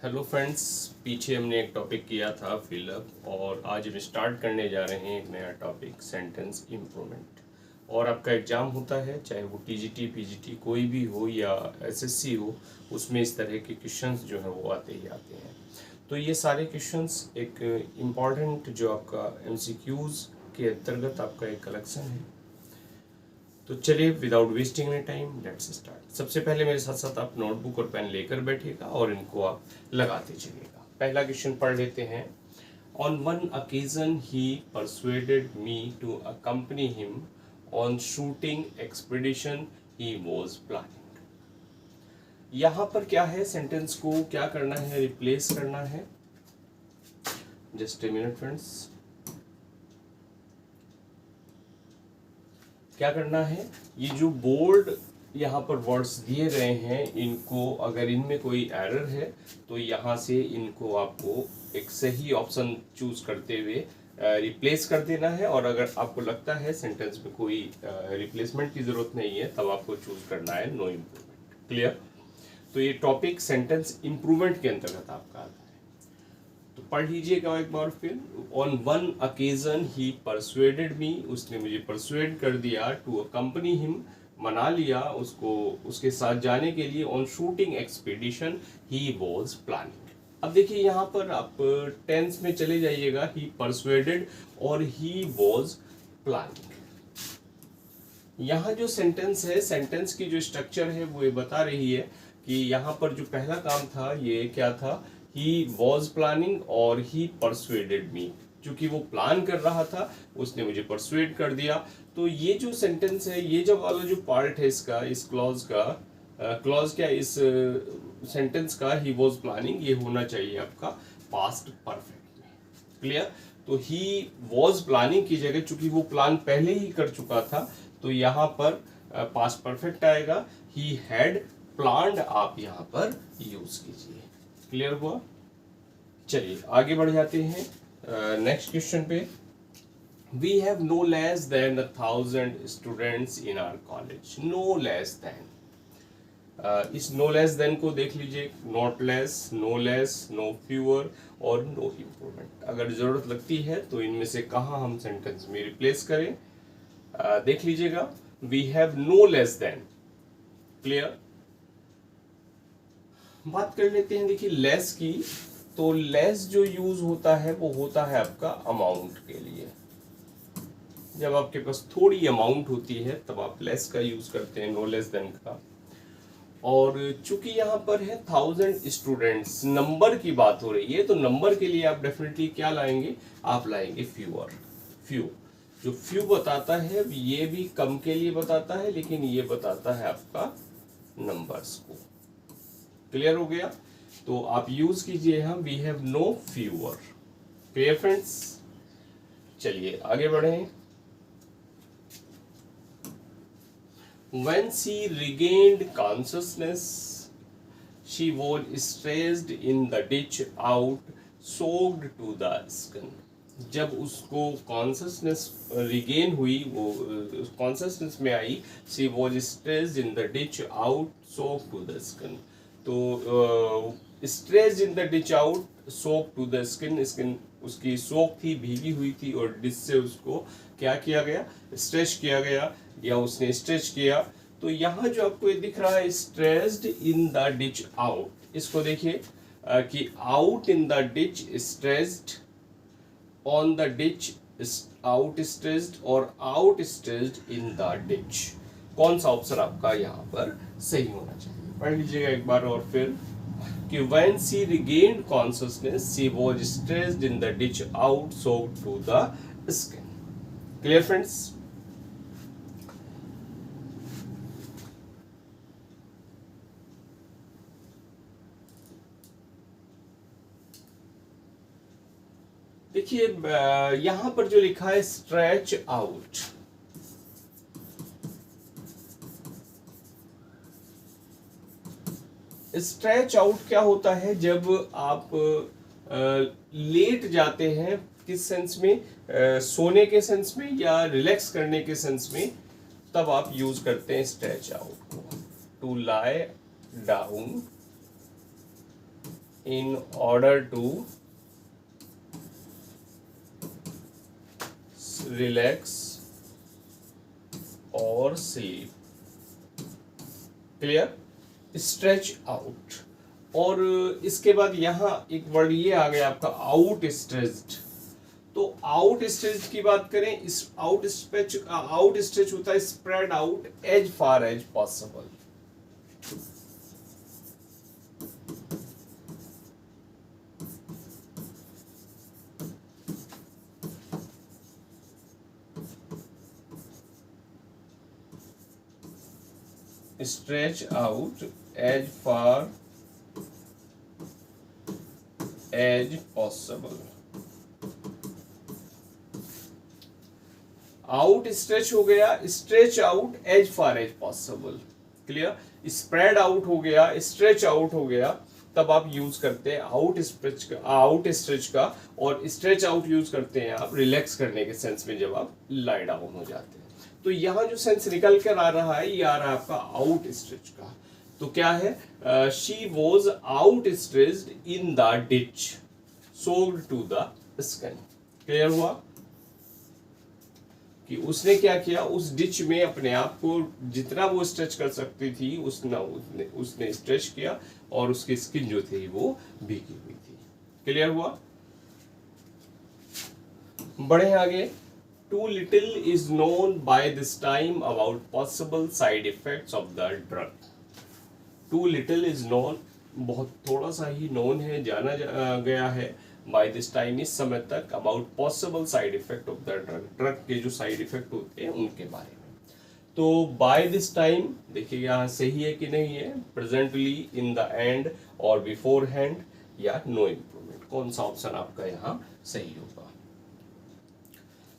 Hello friends, पीछे हमने एक टॉपिक किया था फिलअप और आज हम स्टार्ट करने जा रहे हैं एक नया टॉपिक सेंटेंस इम्प्रूवमेंट। और आपका एग्ज़ाम होता है, चाहे वो टीजीटी पीजीटी कोई भी हो या एसएससी हो, उसमें इस तरह के क्वेश्चंस जो हैं वो आते ही आते हैं। तो ये सारे क्वेश्चंस एक इम्पॉर्टेंट जो आपका एमसीक्यूज़ के अंतर्गत आपका एक कलेक्शन है। तो चलिए without wasting any time let's start. सबसे पहले मेरे साथ साथ आप नोटबुक और पेन लेकर बैठिएगा और इनको आप लगाते चलिएगा। पहला क्वेश्चन पढ़ लेते हैं। On one occasion he persuaded me to accompany him on shooting expedition he was planning. यहाँ पर क्या है, सेंटेंस को क्या करना है, रिप्लेस करना है। जस्ट ए मिनट फ्रेंड्स, क्या करना है, ये जो बोल्ड यहाँ पर वर्ड्स दिए गए हैं, इनको अगर इनमें कोई एरर है तो यहाँ से इनको आपको एक सही ऑप्शन चूज करते हुए रिप्लेस कर देना है। और अगर आपको लगता है सेंटेंस में कोई रिप्लेसमेंट की जरूरत नहीं है, तब आपको चूज करना है नो इम्प्रूवमेंट। क्लियर? तो ये टॉपिक सेंटेंस इम्प्रूवमेंट के अंतर्गत आपका आता है। तो पढ़ लीजिएगा एक बार फिर। On one occasion he persuaded me, उसने मुझे परसुएड कर दिया, टू अकम्पनी हिम, मना लिया उसको उसके साथ जाने के लिए, on shooting expedition he was planning. अब देखिए यहाँ पर आप टेंस में चले जाइएगा, ही परसुएडेड और ही वाज प्लानिंग। यहाँ जो सेंटेंस है, सेंटेंस की जो स्ट्रक्चर है वो ये बता रही है कि यहाँ पर जो पहला काम था ये क्या था, he was planning और he persuaded me। क्योंकि वो प्लान कर रहा था, उसने मुझे परसुएड कर दिया। तो ये जो सेंटेंस है, ये जो वाला जो पार्ट है इसका, इस क्लॉज का, क्लॉज क्या, इस सेंटेंस का ही was planning, ये होना चाहिए आपका पास्ट परफेक्ट में। क्लियर? तो he was planning की जगह चूंकि वो प्लान पहले ही कर चुका था, तो यहाँ पर पास्ट परफेक्ट आएगा, he had planned, आप यहाँ पर यूज कीजिए। क्लियर हुआ? चलिए आगे बढ़ जाते हैं नेक्स्ट क्वेश्चन पे। We have no less than 1000 students in our college. No less than, इस नो लेस देन को देख लीजिए, not less, no less, no fewer और नो इम्प्रूवमेंट। अगर जरूरत लगती है तो इनमें से कहाँ हम सेंटेंस में रिप्लेस करें, देख लीजिएगा। We have no less than. Clear? बात कर लेते हैं देखिए लेस की। तो लेस जो यूज होता है वो होता है आपका अमाउंट के लिए। जब आपके पास थोड़ी अमाउंट होती है तब आप लेस का यूज करते हैं, नो लेस देन का। और चूंकि यहाँ पर है 1000 स्टूडेंट्स, नंबर की बात हो रही है, तो नंबर के लिए आप डेफिनेटली क्या लाएंगे, आप लाएंगे फ्यूअर। फ्यू जो फ्यू बताता है ये भी कम के लिए बताता है, लेकिन ये बताता है आपका नंबर्स को। क्लियर हो गया? तो आप यूज कीजिए हम we have no fewer. Clear friends? चलिए आगे बढ़ें। When she regained consciousness, she was stretched in the ditch out, soaked to the skin. जब उसको कॉन्शसनेस रिगेन हुई, वो कॉन्शसनेस में आई, she was stressed in the ditch out, soak to the skin. तो stressed in the ditch out, soak to the skin, skin उसकी soak थी, भीगी हुई थी, और डिच से उसको क्या किया गया, स्ट्रेच किया गया, या उसने स्ट्रेच किया। तो यहाँ जो आपको ये दिख रहा है stressed in the ditch out, इसको देखिए कि out in the ditch, stressed on the ditch, out stressed, और out stressed in the ditch. कौन सा ऑप्शन आपका यहाँ पर सही होना चाहिए? पढ़ लीजिएगा एक बार और फिर कि when she regained consciousness, she was stretched in the ditch out, soaked to the skin. Clear friends? देखिए यहां पर जो लिखा है स्ट्रेच आउट, स्ट्रेच आउट क्या होता है, जब आप लेट जाते हैं, किस सेंस में, सोने के सेंस में या रिलैक्स करने के सेंस में, तब आप यूज करते हैं स्ट्रेच आउट को। To lie down in order to relax or sleep. Clear? Stretch out. और इसके बाद यहाँ एक वर्ड ये आ गया आपका आउट स्ट्रेच्ड। तो आउट स्ट्रेच की बात करें, इस आउट स्ट्रेच होता है spread out as far as possible. stretch out as far as possible। Out stretch हो गया, stretch out as far as possible. Clear? Spread out हो गया, स्ट्रेच आउट हो गया, तब आप यूज करते हैं आउट स्ट्रेच का, और स्ट्रेच आउट यूज करते हैं आप रिलैक्स करने के सेंस में जब आप लाई डाउन हो जाते हैं। तो यहाँ जो सेंस निकल कर आ रहा है, ये आ रहा है आपका आउट स्ट्रेच का। तो क्या है? She was out stretched in the ditch soaked to the skin. Clear हुआ कि उसने क्या किया, उस डिच में अपने आप को जितना वो स्ट्रेच कर सकती थी उसने स्ट्रेच किया, और उसकी स्किन जो थी वो भीगी हुई थी। क्लियर हुआ? बढ़े आगे। Too little is known by this time about possible side effects of the drug। Too little is known, बहुत थोड़ा सा ही known है, जाना गया है by this time, इस समय तक, about possible side effect of the drug। Drug के जो साइड इफेक्ट होते हैं उनके बारे में। तो by this time देखिए यहाँ सही है कि नहीं है, presently, in the end और beforehand या no improvement, कौन सा ऑप्शन आपका यहाँ सही होगा?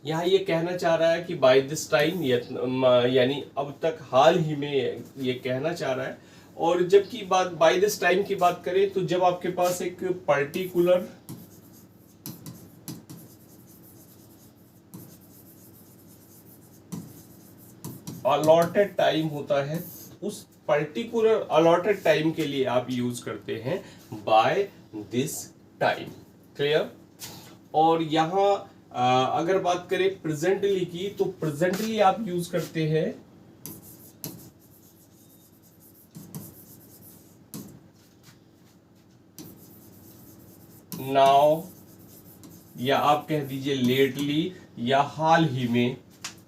यहाँ ये कहना चाह रहा है कि बाय दिस टाइम, यानी अब तक, हाल ही में ये कहना चाह रहा है। और जबकि बात बाय दिस टाइम की बात करें तो जब आपके पास एक पर्टिकुलर अलॉटेड टाइम होता है, उस पर्टिकुलर अलॉटेड टाइम के लिए आप यूज करते हैं बाय दिस टाइम। क्लियर? और यहाँ अगर बात करें प्रेजेंटली की, तो प्रेजेंटली आप यूज करते हैं नाउ, या आप कह दीजिए लेटली, या हाल ही में।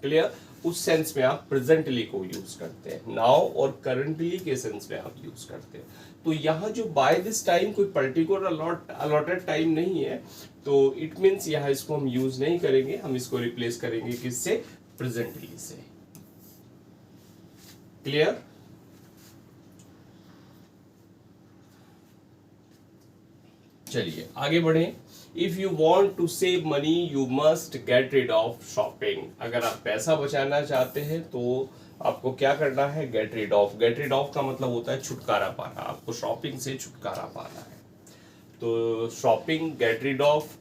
क्लियर? उस सेंस में आप प्रेजेंटली को यूज करते हैं, नाउ और करंटली के सेंस में आप यूज करते हैं। तो यहाँ जो बाय दिस टाइम कोई पर्टिकुलर अलॉटेड टाइम नहीं है, तो इट मीन्स यहाँ इसको हम यूज नहीं करेंगे, हम इसको रिप्लेस करेंगे किससे? प्रेजेंटली से। क्लियर? चलिए आगे बढ़े। If you want to save money you must get rid of shopping. अगर आप पैसा बचाना चाहते हैं तो आपको क्या करना है? Get rid of. Get rid of का मतलब होता है छुटकारा पाना, आपको शॉपिंग से छुटकारा पाना है। तो शॉपिंग, गेट रिड ऑफ,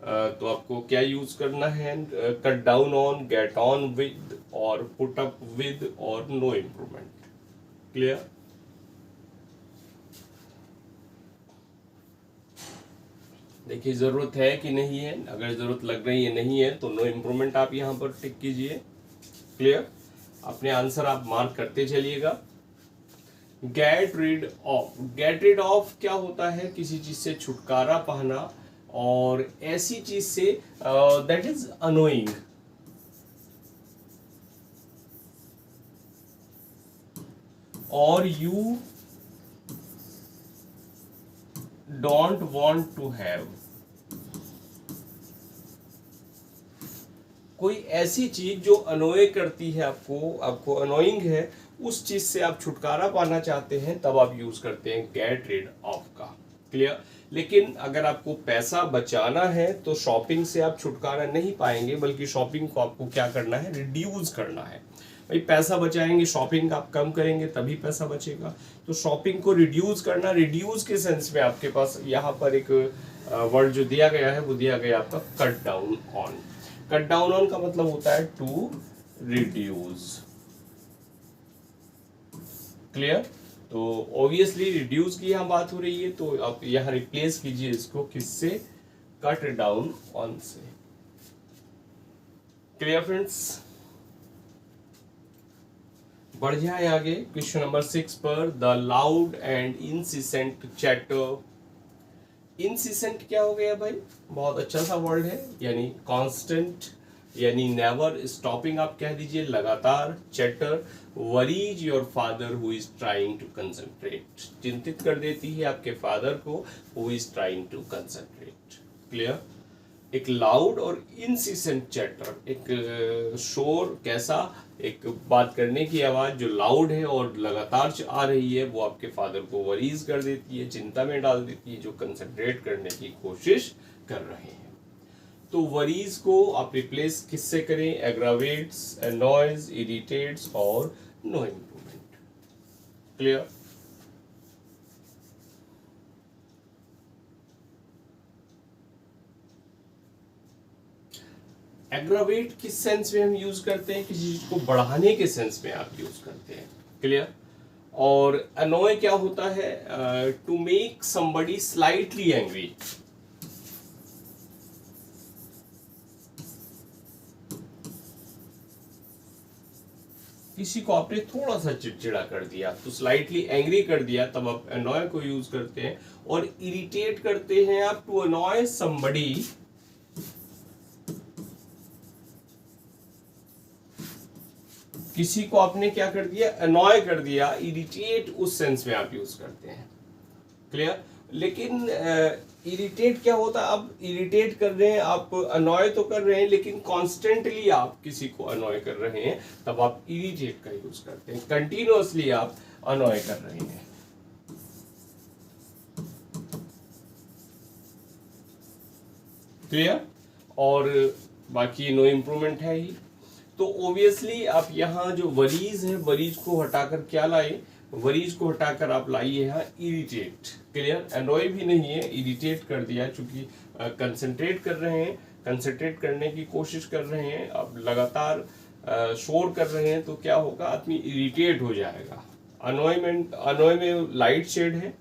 तो आपको क्या यूज करना है? Cut down on, get on with, और पुट अप विद, और नो इम्प्रूवमेंट। क्लियर? देखिए जरूरत है कि नहीं है, अगर जरूरत लग रही है नहीं है तो नो इम्प्रूवमेंट आप यहाँ पर टिक कीजिए। क्लियर? अपने आंसर आप मार्क करते चलिएगा। Get rid of. Get rid of क्या होता है? किसी चीज से छुटकारा पाना, और ऐसी चीज से दैट इज अनोइंग, और you don't want to have. कोई ऐसी चीज जो अनोय करती है आपको अनोइंग है, उस चीज से आप छुटकारा पाना चाहते हैं, तब आप यूज करते हैं गेट रिड ऑफ का। क्लियर? लेकिन अगर आपको पैसा बचाना है तो शॉपिंग से आप छुटकारा नहीं पाएंगे, बल्कि शॉपिंग को आपको क्या करना है? रिड्यूस करना है। भाई पैसा बचाएंगे, शॉपिंग आप कम करेंगे तभी पैसा बचेगा। तो शॉपिंग को रिड्यूस करना, रिड्यूस के सेंस में आपके पास यहाँ पर एक वर्ड जो दिया गया है वो दिया गया आपका cut down on. Cut down on का मतलब होता है टू रिड्यूस। क्लियर? तो ऑब्वियसली रिड्यूस की यहाँ बात हो रही है, तो आप यहाँ रिप्लेस कीजिए इसको किससे, कट डाउन ऑन से। क्लियर फ्रेंड्स, बढ़ जाए आगे क्वेश्चन नंबर 6 पर। The loud and incessant chatter. Incessant क्या हो गया भाई, बहुत अच्छा सा वर्ड है, यानी कांस्टेंट, यानी नेवर स्टॉपिंग आप कह दीजिए, लगातार। Chatter, worries your father who is trying to concentrate, चिंतित कर देती है आपके फादर को, who is trying to concentrate. Clear. एक लाउड और इंसिसेंट चैटर, एक शोर, कैसा, एक बात करने की आवाज जो लाउड है और लगातार आ रही है, वो आपके फादर को वरीज कर देती है, चिंता में डाल देती है, जो कंसंट्रेट करने की कोशिश कर रहे हैं। तो वरीज को आप रिप्लेस किससे करें, एग्रावेट्स, अनॉयज, इरिटेट्स और नो इम्प्रूवमेंट। क्लियर। एग्रावेट किस सेंस में हम यूज करते हैं, किसी चीज को बढ़ाने के सेंस में आप यूज करते हैं। क्लियर। और अनॉय क्या होता है, to make somebody slightly angry. किसी को आपने थोड़ा सा चिड़चिड़ा कर दिया तो स्लाइटली एंग्री कर दिया, तब आप अनॉय को यूज करते हैं। और इरिटेट करते हैं आप, टू अनॉय समबडी किसी को आपने क्या कर दिया, अनॉय कर दिया, इरिटेट उस सेंस में आप यूज करते हैं। क्लियर। लेकिन इरिटेट क्या होता है, आप इरिटेट कर रहे हैं, आप अनॉय तो कर रहे हैं, लेकिन कॉन्स्टेंटली आप किसी को अनॉय कर रहे हैं, तब आप इरिटेट का यूज करते हैं। कंटिन्यूअसली आप अनॉय कर रहे हैं। क्लियर। और बाकी नो इम्प्रूवमेंट है ही। तो ऑब्वियसली आप यहाँ जो वरीज है, वरीज को हटाकर क्या लाए, वरीज को हटाकर आप लाइए यहाँ इरिटेट। क्लियर। अनॉय भी नहीं है, इरिटेट कर दिया, चूंकि कंसंट्रेट कर रहे हैं, कंसंट्रेट करने की कोशिश कर रहे हैं, अब लगातार शोर कर रहे हैं, तो क्या होगा, आदमी इरिटेट हो जाएगा। अनॉय में लाइट शेड है।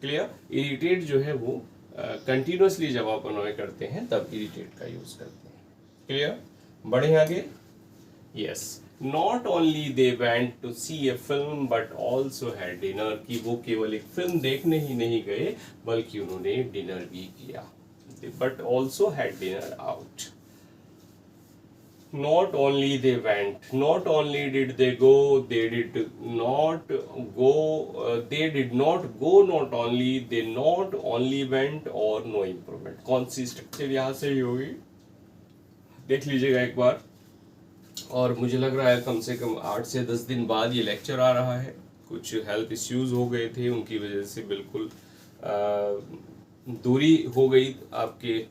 क्लियर। इरिटेट जो है वो कंटिन्यूअसली जब आप अनॉय करते हैं तब इरिटेट का यूज करते हैं। क्लियर। बढ़े आगे। Yes, not only they went to see a film but also had dinner, कि वो केवल एक फिल्म देखने ही नहीं गए बल्कि उन्होंने डिनर भी किया। But also had dinner out. Not only they went, not only did they go, they did not go, they did not go, not only they not only went और no improvement। कौन सी structure यहाँ से ही होगी, देख लीजिएगा एक बार। और मुझे लग रहा है कम से कम 8 से 10 दिन बाद ये लेक्चर आ रहा है। कुछ हेल्थ इश्यूज हो गए थे, उनकी वजह से बिल्कुल दूरी हो गई आपके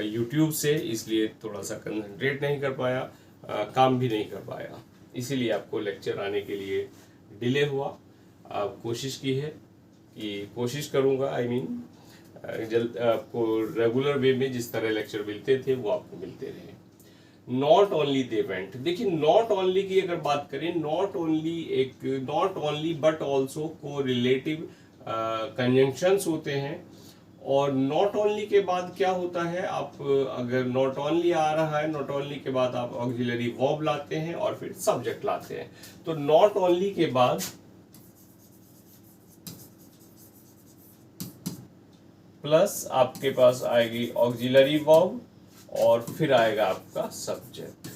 YouTube से, इसलिए थोड़ा सा कंसंट्रेट नहीं कर पाया, काम भी नहीं कर पाया, इसीलिए आपको लेक्चर आने के लिए डिले हुआ। आप कोशिश की है कि कोशिश करूँगा, जल्द आपको रेगुलर वे में जिस तरह लेक्चर मिलते थे वो आपको मिलते रहे। नॉट ओनली दे वेंट, देखिए नॉट ओनली की अगर बात करें, नॉट ओनली एक नॉट ओनली बट ऑल्सो को रिलेटिव कंजंक्शंस होते हैं। और नॉट ओनली के बाद क्या होता है, आप अगर नॉट ओनली आ रहा है, नॉट ओनली के बाद आप ऑक्सिलरी वर्ब लाते हैं और फिर सब्जेक्ट लाते हैं। तो नॉट ओनली के बाद प्लस आपके पास आएगी ऑक्सिलरी वर्ब और फिर आएगा आपका सब्जेक्ट।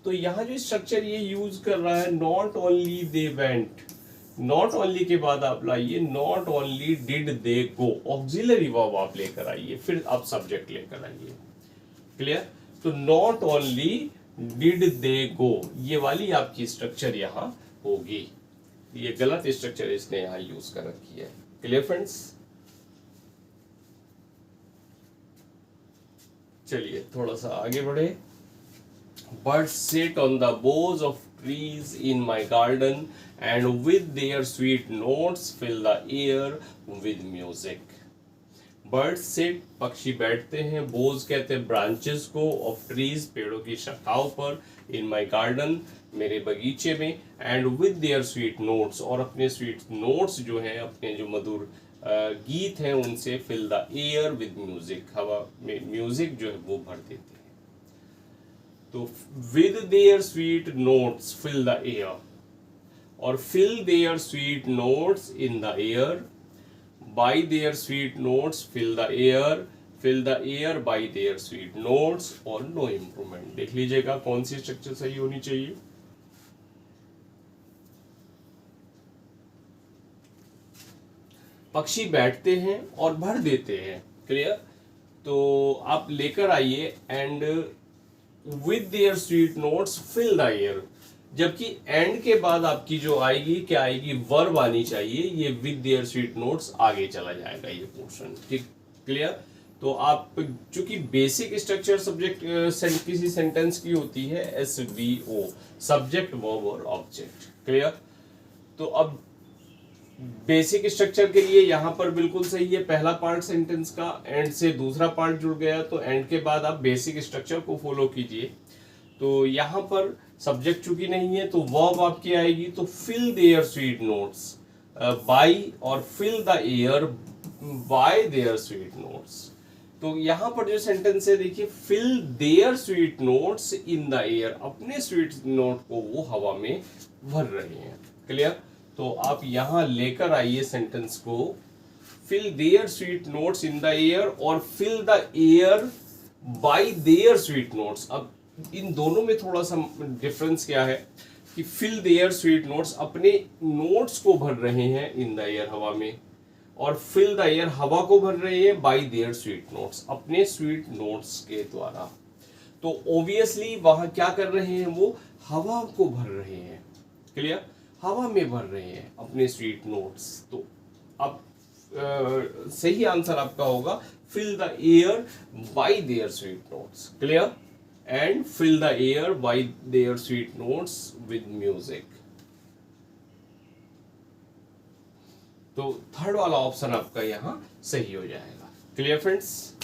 तो यहाँ जो स्ट्रक्चर ये यूज कर रहा है, not only they went, not only के बाद आप लाइए not only did they go, auxiliary verb आप लेकर आइए, फिर आप सब्जेक्ट लेकर आइए। क्लियर। तो नॉट ओनली डिड दे गो, ये वाली आपकी स्ट्रक्चर यहाँ होगी। ये गलत स्ट्रक्चर इसने यहाँ यूज कर रखी है। Clear friends. चलिए थोड़ा सा आगे बढ़े। Birds sit on the boughs of trees in my garden and with their sweet notes fill the air with music. Birds sit, पक्षी बैठते हैं, बोज कहते हैं ब्रांचेस को, ऑफ ट्रीज, पेड़ों की शाखाओं पर, इन माई गार्डन, मेरे बगीचे में, and with their sweet notes, और अपने स्वीट नोट्स जो हैं, अपने जो मधुर गीत हैं उनसे, fill the air with music, हवा में म्यूजिक जो है वो भर देते हैं। तो with their sweet notes fill the air, और fill their sweet notes in the air, by their sweet notes fill the air by their sweet notes, और no improvement। देख लीजिएगा कौन सी स्ट्रक्चर सही होनी चाहिए। पक्षी बैठते हैं और भर देते हैं, क्लियर। तो आप लेकर आइए and with their sweet notes fill the air, जबकि एंड के बाद आपकी जो आएगी क्या आएगी, वर्ब आनी चाहिए। ये विद देयर स्वीट नोट्स आगे चला जाएगा ये पोर्शन, ठीक, क्लियर। तो आप चूंकि बेसिक स्ट्रक्चर सब्जेक्ट किसी सेंटेंस की होती है SVO, सब्जेक्ट वर्ब और ऑब्जेक्ट, क्लियर। तो अब बेसिक स्ट्रक्चर के लिए यहाँ पर बिल्कुल सही है, पहला पार्ट सेंटेंस का, एंड से दूसरा पार्ट जुड़ गया, तो एंड के बाद आप बेसिक स्ट्रक्चर को फॉलो कीजिए। तो यहाँ पर सब्जेक्ट चूंकि नहीं है तो वर्ब आपकी आएगी, तो fill their sweet notes by, और fill the air by their sweet notes. तो यहाँ पर जो सेंटेंस है देखिए, fill their sweet notes in the air, अपने स्वीट नोट को वो हवा में भर रहे हैं, क्लियर। तो आप यहाँ लेकर आइए सेंटेंस को, fill their sweet notes in the air और fill the air by their sweet notes. अब इन दोनों में थोड़ा सा डिफरेंस क्या है कि फिल देयर स्वीट नोट्स अपने नोट्स को भर रहे हैं इन द एयर हवा में, और फिल द एयर हवा को भर रहे हैं बाय देयर स्वीट नोट्स, अपने स्वीट नोट्स के द्वारा। तो ऑब्वियसली वहां क्या कर रहे हैं, वो हवा को भर रहे हैं, क्लियर, हवा में भर रहे हैं अपने स्वीट नोट्स। तो अब सही आंसर आपका होगा fill the air by their sweet notes, clear, and fill the air by their sweet notes with music। तो थर्ड वाला ऑप्शन आपका यहां सही हो जाएगा, क्लियर फ्रेंड्स।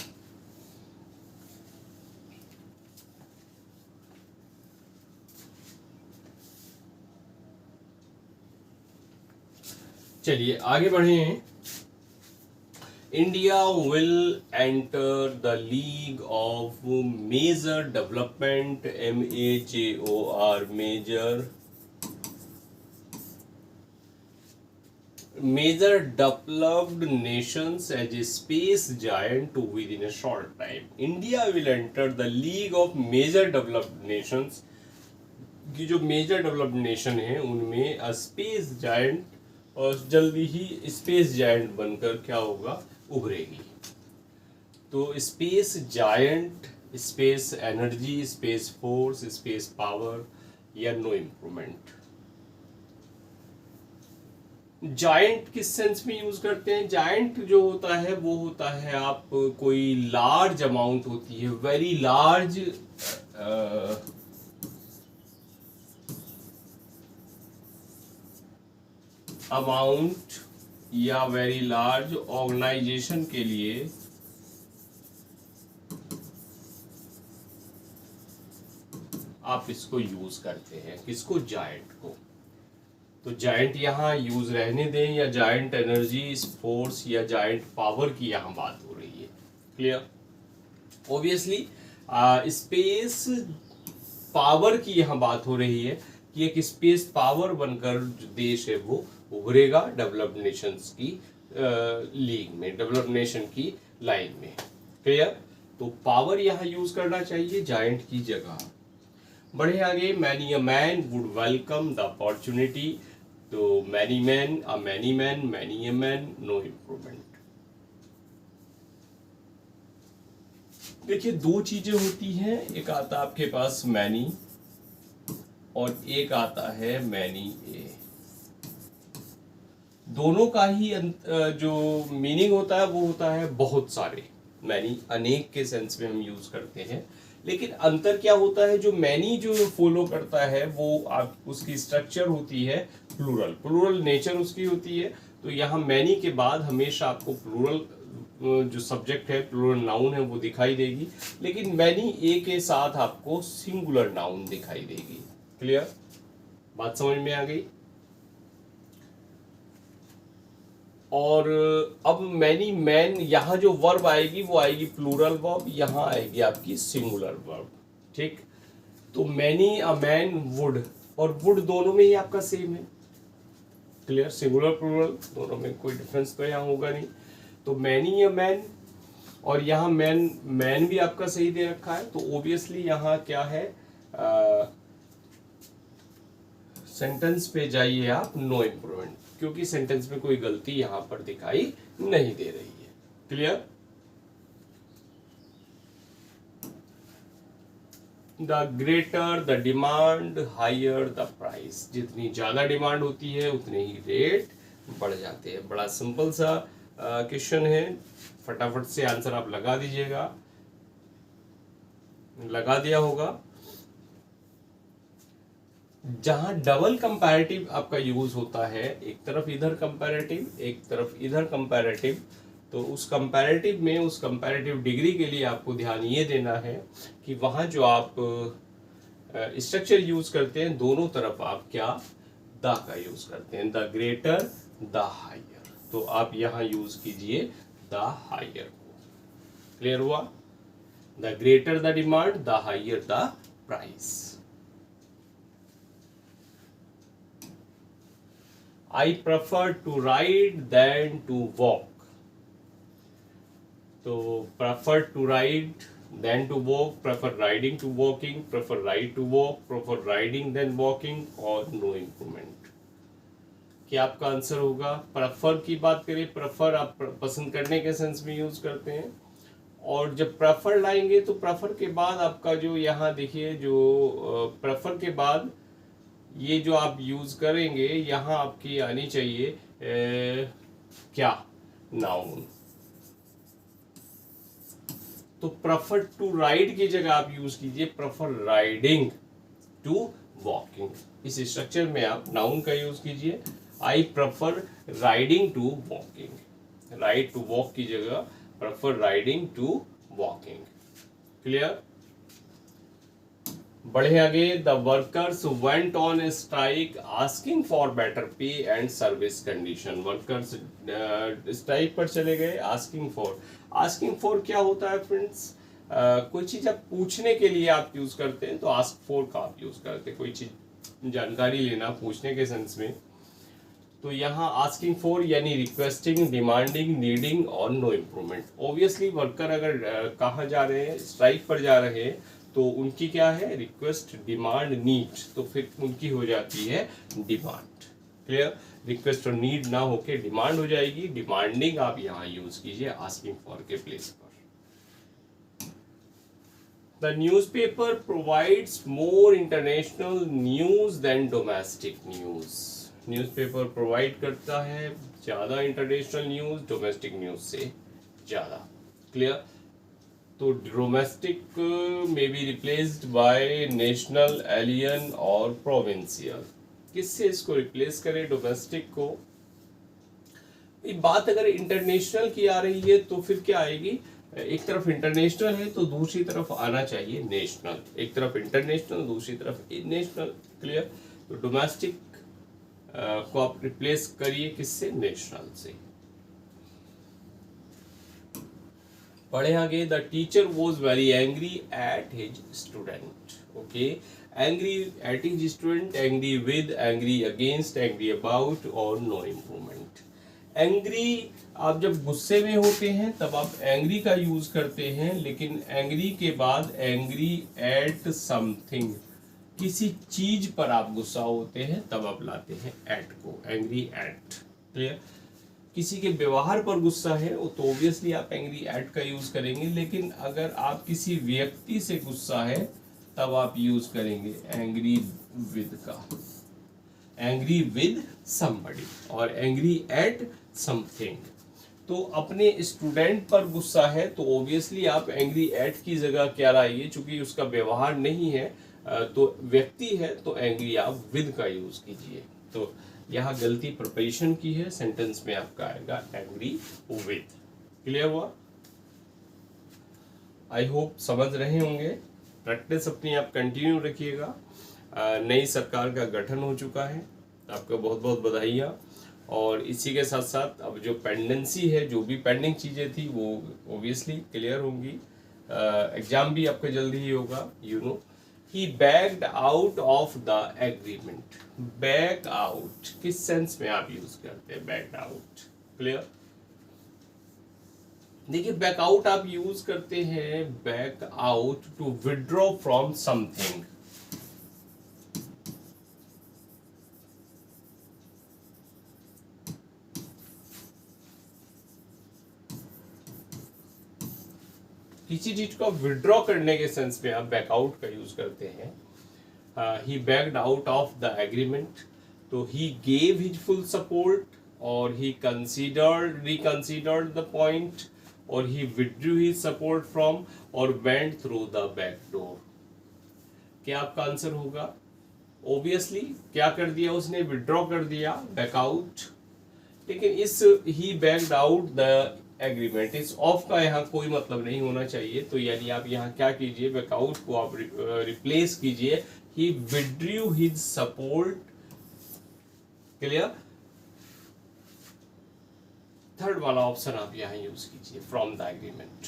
चलिए आगे बढ़े हैं। India will enter the League of Major Development, MAJOR, Major Developed Nations as a space giant within a short time। India will enter the League of Major Developed Nations, कि जो major developed nation है उनमें space giant, और जल्दी ही space giant बनकर क्या होगा, उभरेगी। तो space giant, space energy, space force, space power, या नो इम्प्रूवमेंट। जायंट किस सेंस में यूज करते हैं, जायंट जो होता है वो होता है, आप कोई लार्ज अमाउंट होती है, वेरी लार्ज अमाउंट या वेरी लार्ज ऑर्गेनाइजेशन के लिए आप इसको यूज करते हैं, किसको, जायंट को। तो जायंट यहाँ यूज रहने दें, या जायंट एनर्जी, फोर्स या जायंट पावर की यहाँ बात हो रही है, क्लियर। ऑब्वियसली स्पेस पावर की यहाँ बात हो रही है कि एक स्पेस पावर बनकर जो देश है वो उभरेगा डेवलप्ड नेशंस की लीग में, डेवलप्ड नेशन की लाइन में, क्लियर। तो पावर यहाँ यूज करना चाहिए जायंट की जगह। बढ़े आगे, many a man would welcome the opportunity. तो many man, a many man, many a man, no improvement. देखिए दो चीजें होती हैं, एक आता है आपके पास मैनी और एक आता है मैनी ए। दोनों का ही जो मीनिंग होता है वो होता है बहुत सारे, मैनी अनेक के सेंस में हम यूज करते हैं। लेकिन अंतर क्या होता है, जो मैनी जो फॉलो करता है वो आप उसकी स्ट्रक्चर होती है प्लूरल, प्लूरल नेचर उसकी होती है। तो यहाँ मैनी के बाद हमेशा आपको प्लूरल जो सब्जेक्ट है, प्लूरल नाउन है, वो दिखाई देगी, लेकिन मैनी ए के साथ आपको सिंगुलर नाउन दिखाई देगी। क्लियर, बात समझ में आ गई। और अब मैनी मैन, यहाँ जो वर्ब आएगी वो आएगी प्लूरल वर्ब, यहाँ आएगी आपकी सिंगुलर वर्ब। ठीक, तो मैनी अ मैन वुड, और वुड दोनों में ही आपका सेम है। क्लियर, सिंगुलर प्लूरल दोनों में कोई डिफरेंस तो यहाँ होगा नहीं। तो मैनी अ मैन, और यहाँ मैन, मैन भी आपका सही दे रखा है, तो ओबियसली यहाँ क्या है, सेंटेंस पे जाइए आप, नो इम्प्रूवमेंट, क्योंकि सेंटेंस में कोई गलती यहाँ पर दिखाई नहीं दे रही है। Clear, the greater the demand higher the price, जितनी ज्यादा डिमांड होती है उतने ही रेट बढ़ जाते हैं। बड़ा सिंपल सा क्वेश्चन है, फटाफट से आंसर आप लगा दीजिएगा, लगा दिया होगा। जहां डबल कंपैरेटिव आपका यूज होता है, एक तरफ इधर कंपैरेटिव, एक तरफ इधर कंपैरेटिव, तो उस कंपैरेटिव में, उस कंपैरेटिव डिग्री के लिए आपको ध्यान ये देना है कि वहां जो आप स्ट्रक्चर यूज करते हैं, दोनों तरफ आप क्या, द का यूज करते हैं, द ग्रेटर द हायर, तो आप यहां यूज कीजिए द हायर को। क्लियर हुआ, the greater the demand, the higher the price. I prefer to ride than to walk. तो prefer to ride than to walk, prefer riding to walking, prefer ride to walk, prefer riding than walking, और no improvement। क्या आपका answer होगा? prefer की बात करें, prefer आप पसंद करने के सेंस में यूज करते हैं, और जब prefer लाएंगे तो prefer के बाद आपका जो यहाँ देखिए, जो prefer के बाद ये जो आप यूज करेंगे, यहां आपकी आनी चाहिए क्या, नाउन। तो प्रेफर टू राइड की जगह आप यूज कीजिए प्रेफर राइडिंग टू वॉकिंग। इस स्ट्रक्चर में आप नाउन का यूज कीजिए, I prefer riding to walking. Ride to walk की जगह prefer riding to walking. Clear, बढ़े आगे, the workers went on strike asking for better pay and service condition. Workers strike पर चले गए, आस्किंग फॉर, आस्किंग फॉर क्या होता है फ्रेंड्स, कोई चीज आप पूछने के लिए आप यूज करते हैं तो आस्क फॉर का आप यूज करते हैं, कोई चीज जानकारी लेना, पूछने के सेंस में। तो यहाँ आस्किंग फॉर यानी रिक्वेस्टिंग, डिमांडिंग, नीडिंग और नो इम्प्रूवमेंट। ऑब्वियसली वर्कर अगर कहाँ जा रहे हैं, स्ट्राइक पर जा रहे हैं, तो उनकी क्या है, रिक्वेस्ट, डिमांड, नीड, तो फिर उनकी हो जाती है डिमांड। क्लियर, रिक्वेस्ट और नीड ना होके डिमांड हो जाएगी, डिमांडिंग आप यहाँ यूज कीजिए आस्किंग फॉर के प्लेस पर। The newspaper provides more international news than domestic news. Newspaper provide करता है ज्यादा इंटरनेशनल न्यूज डोमेस्टिक न्यूज से ज्यादा। क्लियर, तो डोमेस्टिक में be replaced by national, alien और प्रोविंशियल। किससे इसको रिप्लेस करें डोमेस्टिक को? बात अगर इंटरनेशनल की आ रही है तो फिर क्या आएगी, एक तरफ इंटरनेशनल है तो दूसरी तरफ आना चाहिए नेशनल, एक तरफ इंटरनेशनल दूसरी तरफ नेशनल। क्लियर, तो डोमेस्टिक को आप रिप्लेस करिए किससे, नेशनल से। पढ़े आगे, the teacher was very angry at his student. Okay, angry at his student, angry with, angry against, angry about और नो इम्प्रूवमेंट। एंग्री, आप जब गुस्से में होते हैं तब आप एंग्री का यूज करते हैं, लेकिन एंग्री के बाद एंग्री एट समथिंग, किसी चीज पर आप गुस्सा होते हैं तब आप लाते हैं एट को, एंग्री एट। क्लियर, किसी के व्यवहार पर गुस्सा है तो ऑब्वियसली आप एंग्री एट का यूज करेंगे, लेकिन अगर आप किसी व्यक्ति से गुस्सा है तब आप यूज करेंगे एंग्री विद का, एंग्री विद समबडी और एंग्री एट समथिंग। तो अपने स्टूडेंट पर गुस्सा है तो ऑब्वियसली आप एंग्री एट की जगह क्या लाइए, चूंकि उसका व्यवहार नहीं है तो व्यक्ति है, तो एंग्री आप विद का यूज कीजिए। तो यहाँ गलती प्रिपरेशन की है, सेंटेंस में आपका आएगा एंग्री विद। क्लियर हुआ? आई होप समझ रहे होंगे। प्रैक्टिस अपनी आप कंटिन्यू रखिएगा। नई सरकार का गठन हो चुका है, आपको बहुत बहुत बधाइयाँ। और इसी के साथ साथ अब जो पेंडेंसी है, जो भी पेंडिंग चीज़ें थी वो ओबियसली क्लियर होंगी। एग्जाम भी आपका जल्दी ही होगा। You know he backed out of the agreement. Back out किस सेंस में आप यूज करते हैं? Backed out. क्लियर? देखिए, बैकआउट आप यूज करते हैं back out to withdraw from something. किसी चीज को विड्रॉ करने के सेंस में आप बैकआउट का यूज करते हैं। He backed out of the agreement, तो he gave his full support, और he considered reconsidered the point, और he withdrew his support from, और went through the back door. क्या आपका आंसर होगा? ओबियसली क्या कर दिया उसने? विड्रॉ कर दिया, बैकआउट। लेकिन इस ही बैक्ड आउट द एग्रीमेंट, इस ऑफ का यहाँ कोई मतलब नहीं होना चाहिए। तो यानी आप यहाँ क्या कीजिए, बैकआउट को आप रिप्लेस कीजिए ही withdrew his support. Clear? Third वाला ऑप्शन आप यहाँ यूज कीजिए, from the agreement.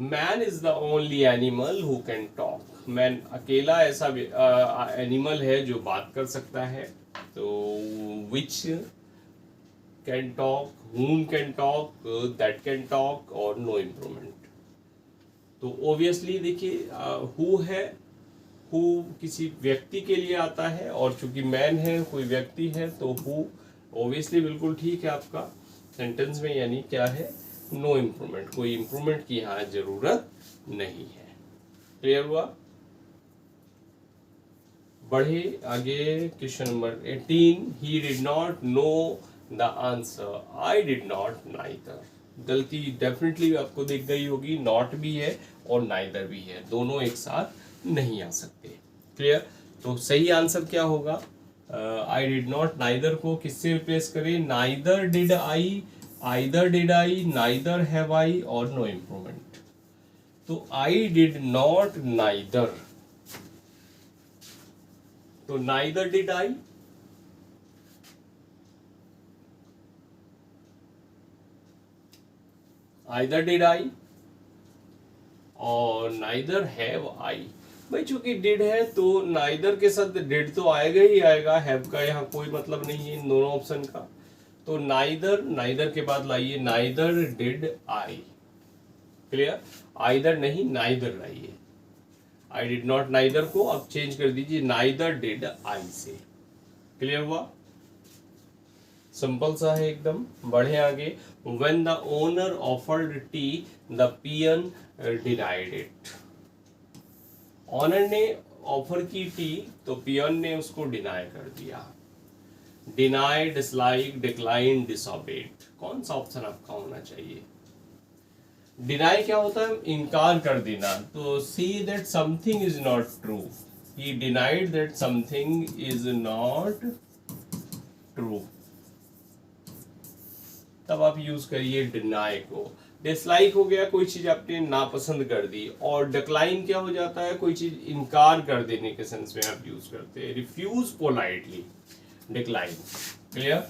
Man is the only animal who can talk. Man अकेला ऐसा एनिमल है जो बात कर सकता है। तो which can talk, whom can talk, that can talk, और नो इम्प्रूवमेंट। तो ओबियसली देखिए, हु है, हु किसी व्यक्ति के लिए आता है, और चूंकि मैन है, कोई व्यक्ति है, तो हु ओबियसली बिल्कुल ठीक है आपका सेंटेंस में। यानी क्या है? नो इम्प्रूवमेंट, कोई इम्प्रूवमेंट की यहाँ जरूरत नहीं है। क्लियर हुआ? बढ़े आगे, question number 18। He did not know the answer, I did not neither. गलती डेफिनेटली आपको दिख गई होगी, नॉट भी है और नाइदर भी है, दोनों एक साथ नहीं आ सकते। क्लियर? तो सही आंसर क्या होगा? आई डिड नॉट नाइदर को किससे रिप्लेस करें? Neither did I, either did I, neither have I, और नो इम्प्रूवमेंट। तो आई डिड नॉट नाइदर, तो neither did I, either did I, और नाइदर हैव आई। भाई चूंकि डिड है तो नाइदर के साथ डिड तो आएगा ही आएगा, हैव का यहाँ कोई मतलब नहीं है इन दोनों ऑप्शन का। तो नाइदर, नाइदर के बाद लाइए neither did I. Clear? Either नहीं, नाइदर लाइए। आई डिड नॉट नाइदर को अब चेंज कर दीजिए नाइदर डिड आई से। क्लियर हुआ? सिंपल सा है एकदम। बढ़े आगे। When the owner offered tea, the peon denied it. Owner ने ऑफर की टी, तो पियन ने उसको डिनाई कर दिया। Deny, dislike, decline, disobeyed. कौन सा ऑप्शन आपका होना चाहिए? डिनाई क्या होता है? इनकार कर देना। तो see that something is not true, he denied that something is not true. तब आप यूज करिए डिनाई को। डिसलाइक हो गया, कोई चीज आपने नापसंद कर दी। और डिक्लाइन क्या हो जाता है? कोई चीज इनकार कर देने के सेंस में आप यूज करते हैं। Refuse politely, decline. Clear?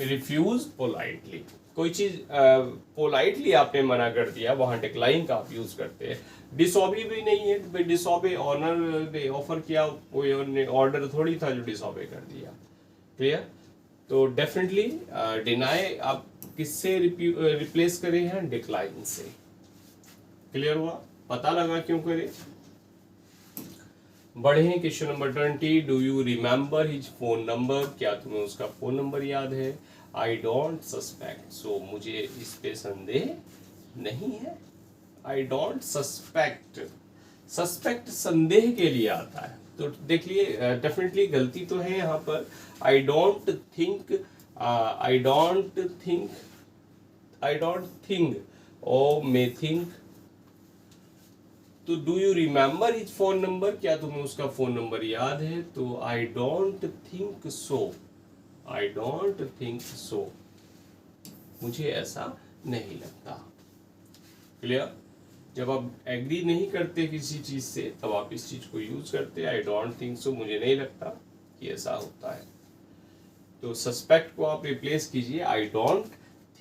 Refuse politely, कोई चीज पोलाइटली आपने मना कर दिया, वहां डिक्लाइन का आप यूज करते हैं। डिसऑबे भी नहीं है, डिसऑबे ऑनर ने ऑफर किया, कोई ऑर्डर थोड़ी था जो डिसऑबे कर दिया। क्लियर? तो डेफिनेटली डिनाई आप किससे रिप्लेस करें हैं? डिक्लाइन से। क्लियर हुआ? पता लगा क्यों करें? बढ़े question number 20। Do you remember his phone number? क्या तुम्हें उसका फोन नंबर याद है? आई डोंट सस्पेक्ट, सो मुझे इस पे संदेह नहीं है। आई डोंट सस्पेक्ट, सस्पेक्ट संदेह के लिए आता है। तो देख लिए डेफिनेटली गलती तो है यहाँ पर। I don't think, I don't think, I don't think, oh may think, तो do you remember his phone number, क्या तुम्हें उसका फोन नंबर याद है? तो I don't think so, I don't think so, मुझे ऐसा नहीं लगता। क्लियर? जब आप एग्री नहीं करते किसी चीज से तब आप इस चीज को यूज करते हैं, आई डोंट थिंक सो, मुझे नहीं लगता कि ऐसा होता है। तो सस्पेक्ट को आप रिप्लेस कीजिए आई डोंट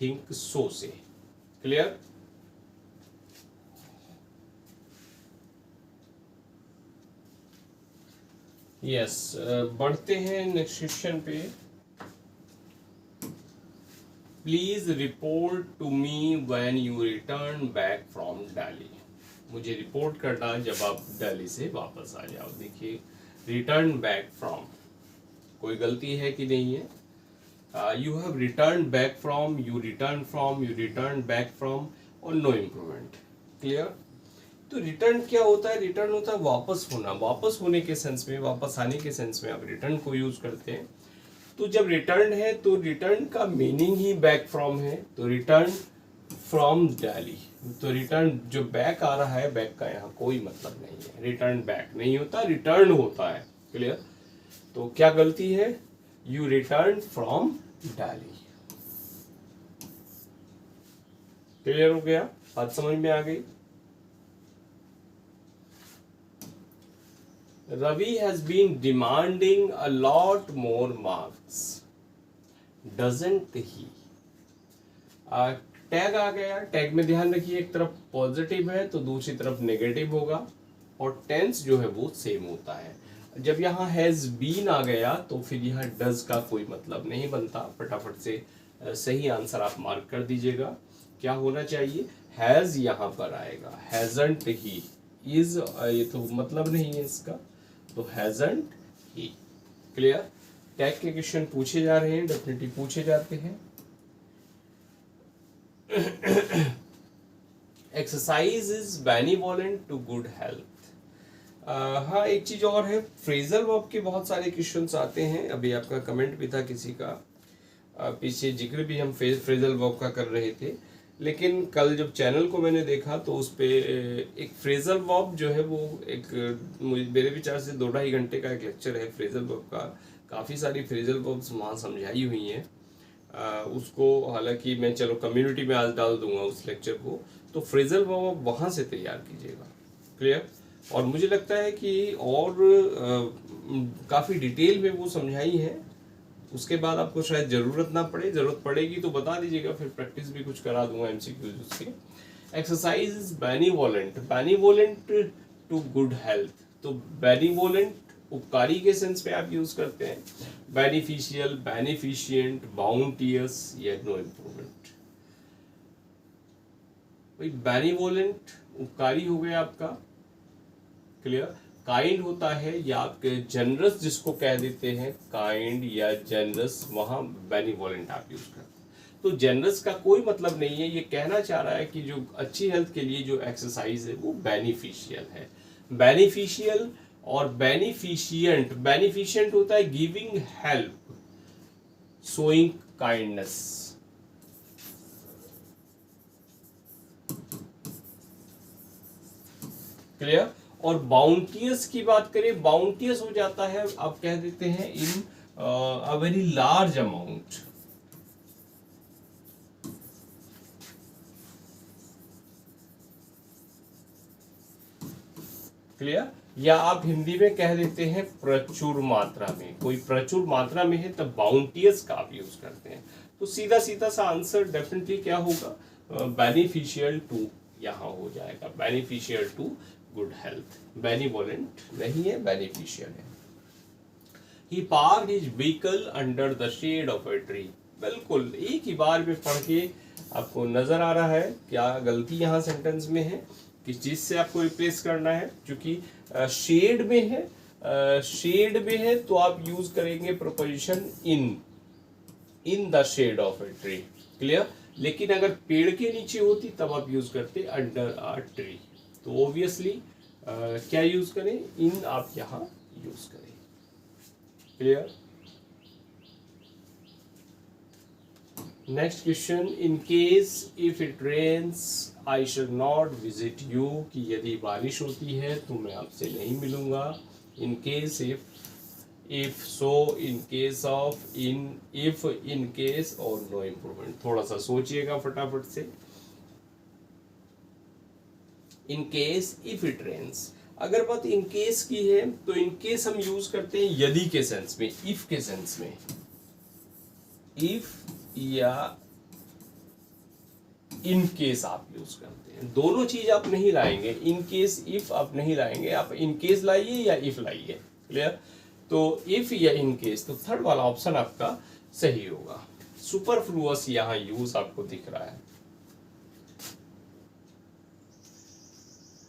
थिंक सो से। क्लियर? यस, बढ़ते हैं नेक्स्ट क्वेश्चन पे। Please report to me when you return back from Delhi. मुझे रिपोर्ट करना जब आप दिल्ली से वापस आ जाओ। देखिए, रिटर्न बैक फ्रॉम, कोई गलती है कि नहीं है? You have return back from, you return from, you return back from और नो इम्प्रूवमेंट। क्लियर? तो रिटर्न क्या होता है? रिटर्न होता है वापस होना, वापस होने के सेंस में, वापस आने के सेंस में आप रिटर्न को यूज करते हैं। तो जब रिटर्न है तो रिटर्न का मीनिंग ही बैक फ्रॉम है, तो रिटर्न फ्रॉम दिल्ली, तो रिटर्न जो बैक आ रहा है, बैक का यहाँ कोई मतलब नहीं है, रिटर्न बैक नहीं होता, रिटर्न होता है। क्लियर? तो क्या गलती है? You return from Delhi. Clear हो गया? बात समझ में आ गई? Ravi has been demanding a lot more marks, doesn't he? Tag आ गया। टैग में ध्यान रखिए, एक तरफ पॉजिटिव है तो दूसरी तरफ नेगेटिव होगा, और टेंस जो है वो सेम होता है। जब यहाँ हैज बीन आ गया तो फिर यहाँ डज का कोई मतलब नहीं बनता। फटाफट से सही आंसर आप मार्क कर दीजिएगा। क्या होना चाहिए? हैज यहाँ पर आएगा, हैजंट ही, इज ये तो मतलब नहीं है इसका, तो हैजंट ही। क्लियर? टैग के क्वेश्चन पूछे जा रहे हैं, डेफिनेटली पूछे जाते हैं। Exercise is benevolent to good health. हाँ, एक चीज और है, फ्रेजल वर्ब के बहुत सारे क्वेश्चंस आते हैं। अभी आपका कमेंट भी था किसी का, पीछे जिक्र भी हम फ्रेजल वर्ब का कर रहे थे, लेकिन कल जब चैनल को मैंने देखा तो उस पे एक फ्रेजल वर्ब जो है वो एक, मेरे विचार से 2-2.5 घंटे का एक लेक्चर है फ्रेजल वर्ब का। काफ़ी सारी फ्रेजल वर्ब्स वहाँ समझाई हुई हैं। उसको हालांकि मैं चलो कम्युनिटी में आज डाल दूंगा उस लेक्चर को, तो फ्रेजल वर्ब वहाँ से तैयार कीजिएगा। क्लियर? और मुझे लगता है कि और काफ़ी डिटेल में वो समझाई है। उसके बाद आपको शायद ज़रूरत ना पड़े, ज़रूरत पड़ेगी तो बता दीजिएगा, फिर प्रैक्टिस भी कुछ करा दूंगा MCQs उसके। Exercise is benevolent, benevolent to good health, तो बेनिवोलेंट उपकारी के सेंस में आप यूज करते हैं। बेनिफिशियल, बेनिफिशिएंट, बाउंटियस या नो इम्प्रूवमेंट। भाई बेनिवोलेंट उपकारी हो गया आपका। क्लियर? काइंड होता है या आपके जनरस जिसको कह देते हैं, काइंड या जनरस, वहां बेनिवोलेंट आप यूज करते हैं। तो जनरस का कोई मतलब नहीं है, ये कहना चाह रहा है कि जो अच्छी हेल्थ के लिए जो एक्सरसाइज है वो बेनिफिशियल है। बेनिफिशियल और बेनिफिशिएंट, बेनिफिशिएंट होता है giving help, showing kindness. Clear? और बाउंटियस की बात करें, बाउंटियस हो जाता है, आप कह देते हैं in a very large amount. Clear? या आप हिंदी में कह देते हैं प्रचुर मात्रा में। कोई प्रचुर मात्रा में है तब बाउंटियस का आप यूज करते हैं। तो सीधा सीधा सा आंसर डेफिनेटली क्या होगा? बेनिफिशियल टू यहाँ हो जाएगा, beneficial to good health. Benevolent नहीं है, बेनिफिशियल है। He parked his vehicle under the shade of a tree. बिल्कुल एक ही बार में पढ़ के आपको नजर आ रहा है क्या गलती यहाँ सेंटेंस में है, किस चीज से आपको रिप्लेस करना है। क्योंकि शेड में है, शेड में है तो आप यूज करेंगे proposition in the shade of a tree. Clear? लेकिन अगर पेड़ के नीचे होती तब आप यूज करते अंडर अ ट्री। तो ऑब्वियसली क्या यूज करें? इन आप यहां यूज करें। Clear? Next question, in case if it rains I should not visit you, कि यदि बारिश होती है तो मैं आपसे नहीं मिलूंगा। In case if so, in case of, in if, in case और नो इम्प्रूवमेंट। थोड़ा सा सोचिएगा फटाफट से। In case if it rains, अगर बात इन केस की है तो इन केस हम यूज करते हैं यदि के सेंस में, इफ के सेंस में। इफ या इन केस आप यूज करते हैं, दोनों चीज आप नहीं लाएंगे। इन केस इफ आप नहीं लाएंगे, आप इन केस लाइए या इफ लाइए। क्लियर? तो इफ या इन केस, तो थर्ड वाला ऑप्शन आपका सही होगा। सुपरफ्लुअस यहां यूज आपको दिख रहा है।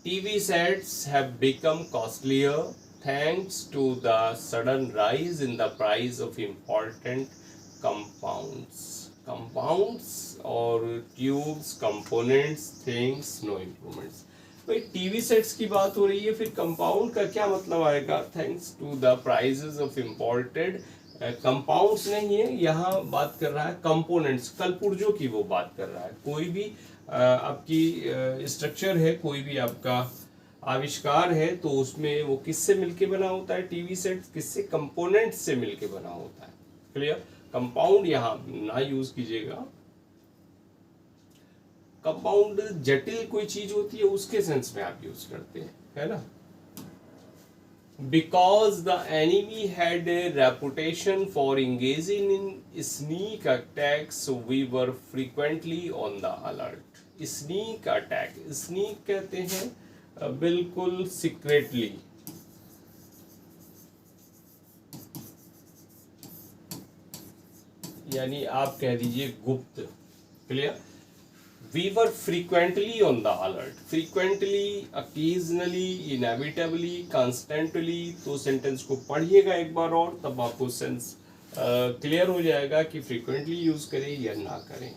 TV sets have become costlier thanks to the sudden rise in the price of important compounds. Compounds और tubes, components, things, no improvements. भाई टीवी सेट्स की बात हो रही है, फिर कंपाउंड का क्या मतलब आएगा? Thanks to the prices of imported compounds नहीं है, यहाँ बात कर रहा है कंपोनेंट्स, कलपुर्जों की वो बात कर रहा है। कोई भी आपकी स्ट्रक्चर है, कोई भी आपका आविष्कार है, तो उसमें वो किससे मिलके बना होता है? टीवी सेट किससे? कंपोनेंट्स से मिलके बना होता है। क्लियर? कंपाउंड यहाँ ना यूज कीजिएगा। कंपाउंड जटिल कोई चीज होती है उसके सेंस में आप यूज करते हैं, है ना? Because the enemy had a reputation for engaging in sneak attacks, so we were frequently on the alert. Sneak attack, sneak कहते हैं बिल्कुल secretly, यानी आप कह दीजिए गुप्त। Clear? We were frequently on the alert. Frequently, occasionally, inevitably, constantly, तो sentence को पढ़िएगा एक बार और, तब आपको सेंस क्लियर हो जाएगा कि frequently यूज करें या ना करें।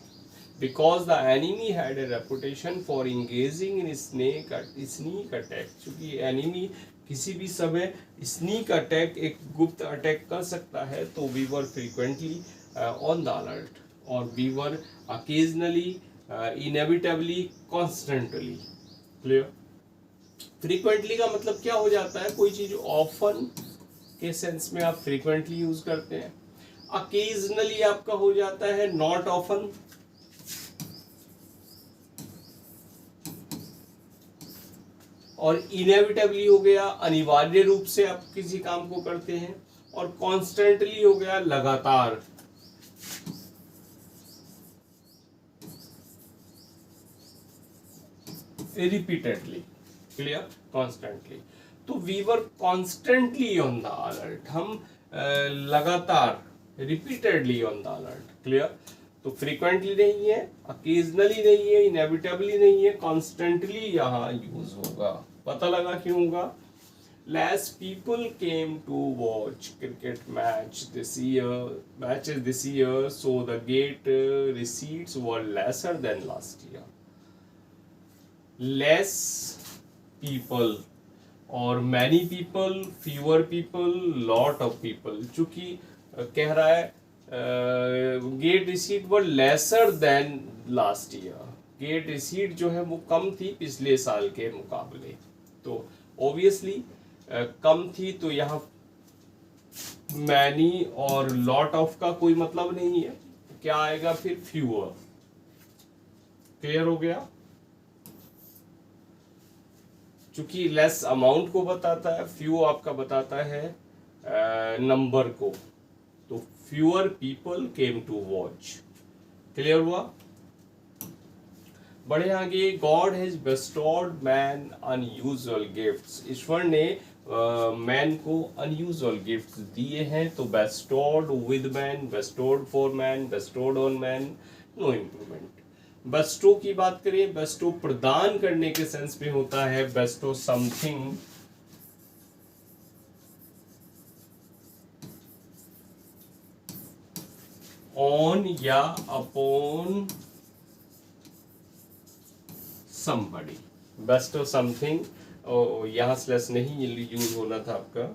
Because the enemy had a reputation for engaging in sneak attack, क्योंकि enemy किसी भी समय sneak attack, एक गुप्त अटैक कर सकता है, तो we were frequently on the alert, और we were occasionally, inevitably, constantly. Clear? Frequently का मतलब क्या हो जाता है? कोई चीज ऑफन के सेंस में आप फ्रीक्वेंटली यूज करते हैं। अकेजनली आपका हो जाता है नॉट ऑफन, और इनेविटेबली हो गया अनिवार्य रूप से आप किसी काम को करते हैं, और कॉन्स्टेंटली हो गया लगातार। रिपीटेडली। क्लियर? कॉन्स्टेंटली। तो we were constantly on the alert, हम लगातार repeatedly on the alert. Clear? तो फ्रीक्वेंटली नहीं है, अकेजनली नहीं है, इनेविटेबली नहीं है, कॉन्स्टेंटली यहाँ यूज होगा। पता लगा क्यों होगा? Less people came to watch cricket matches this year, so the gate receipts were lesser than last year. Less people और many people, fewer people, lot of people, चूंकि कह रहा है gate receipt were lesser than last year, gate receipt जो है वो कम थी पिछले साल के मुकाबले, तो ऑब्वियसली कम थी, तो यहाँ मैनी और लॉट ऑफ का कोई मतलब नहीं है, क्या आएगा फिर? फ्यूअर। क्लियर हो गया? चूंकि लेस अमाउंट को बताता है, फ्यू आपका बताता है नंबर को, तो fewer people came to watch. Clear हुआ? बढ़े आगे। God has bestowed man unusual gifts, ईश्वर ने मैन को अनयूजुअल गिफ्ट्स दिए हैं, तो bestowed with man, bestowed for man, bestowed on man, no improvement. Bestow की बात करें, बेस्टो प्रदान करने के सेंस में होता है, बेस्टो समथिंग ऑन या upon somebody, best of something. यहाँ स्लैश नहीं यूज होना था आपका,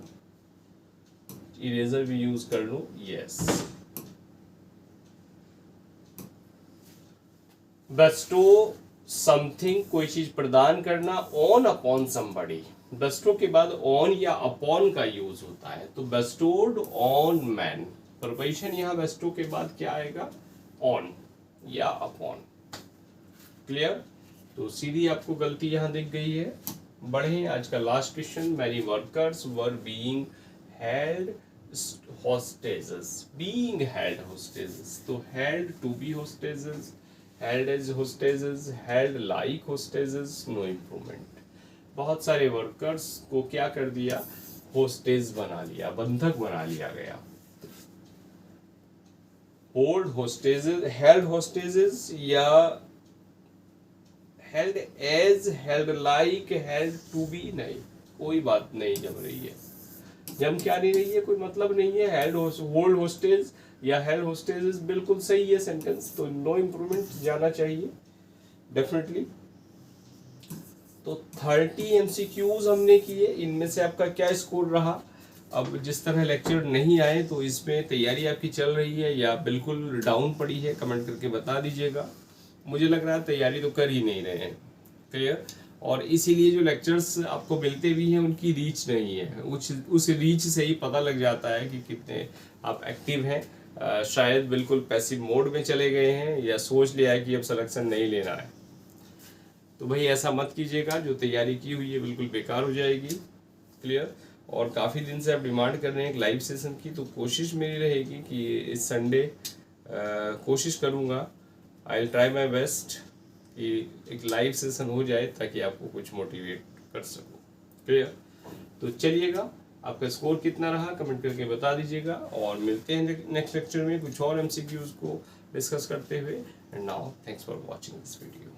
इरेजर भी यूज कर लो। यस, बेस्टो समथिंग, कोई चीज प्रदान करना, ऑन अपॉन समबडी। बेस्टो के बाद ऑन या अपॉन का यूज होता है, तो बेस्टोड ऑन मैन, प्रोपोजिशन यहाँ बेस्टो के बाद क्या आएगा, ऑन या अपॉन। क्लियर? तो सीधी आपको गलती यहाँ दिख गई है। बढ़े आज का last question, many workers were being held hostages, being held hostages, तो held to be hostages, held as hostages, held like hostages, no improvement। बहुत सारे वर्कर्स को क्या कर दिया, होस्टेज बना लिया, बंधक बना लिया गया। होल्ड होस्टेजेस, हेल्ड होस्टेजेस या held as, held like, held to be, नहीं कोई बात नहीं जम रही है। जम क्या नहीं रही है, कोई मतलब नहीं है। हेल्ड होल्ड होस्टेज या हेल्ड होस्टेज बिल्कुल सही है सेंटेंस, तो नो इम्प्रूवमेंट जाना चाहिए डेफिनेटली। तो 30 MCQs हमने किए, इनमें से आपका क्या स्कोर रहा। अब जिस तरह लेक्चर नहीं आए तो इसमें तैयारी आपकी चल रही है या बिल्कुल डाउन पड़ी है, कमेंट करके बता दीजिएगा। मुझे लग रहा है तैयारी तो कर ही नहीं रहे हैं। क्लियर? और इसीलिए जो लेक्चर्स आपको मिलते भी हैं उनकी रीच नहीं है, उस रीच से ही पता लग जाता है कि कितने आप एक्टिव हैं। शायद बिल्कुल पैसिव मोड में चले गए हैं या सोच लिया है कि अब सिलेक्शन नहीं लेना है। तो भाई ऐसा मत कीजिएगा, जो तैयारी की हुई है बिल्कुल बेकार हो जाएगी। क्लियर? और काफ़ी दिन से आप डिमांड कर रहे हैं एक लाइव सेशन की, तो कोशिश मेरी रहेगी कि इस संडे कोशिश करूँगा, I will try my best कि एक लाइव सेशन हो जाए ताकि आपको कुछ मोटिवेट कर सकूं। क्लियर? तो चलिएगा, आपका स्कोर कितना रहा कमेंट करके बता दीजिएगा, और मिलते हैं नेक्स्ट लेक्चर में कुछ और MCQs को डिस्कस करते हुए। And now thanks for watching this video.